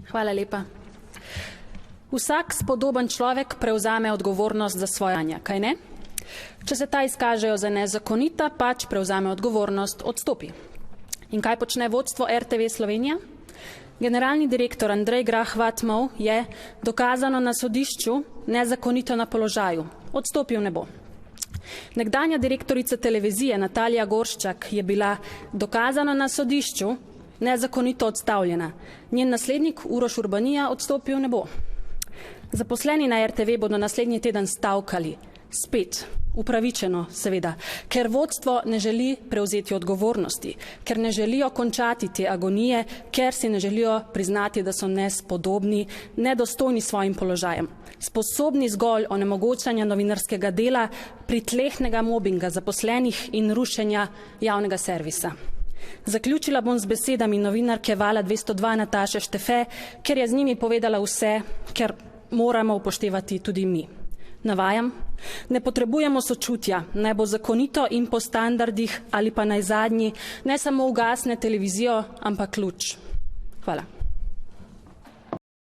Hvala lepa. Vsak spodoben človek prevzame odgovornost za svoje dejanja, kaj ne? Če se ta izkažejo za nezakonita, pač prevzame odgovornost, odstopi. In kaj počne vodstvo RTV Slovenija? Generalni direktor Andrej Grah Whatmough je dokazano na sodišču nezakonito na položaju. Odstopil ne bo. Nekdanja direktorica televizije Natalija Gorščak je bila dokazano na sodišču nezakonito odstavljena. Njen naslednik Uroš Urbanija odstopil ne bo. Zaposleni na RTV bodo naslednji teden stavkali. Spet, upravičeno seveda, ker vodstvo ne želi prevzeti odgovornosti, ker ne želijo končati te agonije, ker si ne želijo priznati, da so nespodobni, nedostojni svojim položajem, sposobni zgolj onemogočanja novinarskega dela, pritlehnega mobinga zaposlenih in rušenja javnega servisa. Zaključila bom z besedami novinarke Vala 202 Nataše Štefe, ker je z njimi povedala vse, ker moramo upoštevati tudi mi. Navajam, ne potrebujemo sočutja, naj bo zakonito in po standardih ali pa naj zadnji, ne samo ugasne televizijo, ampak luč. Hvala.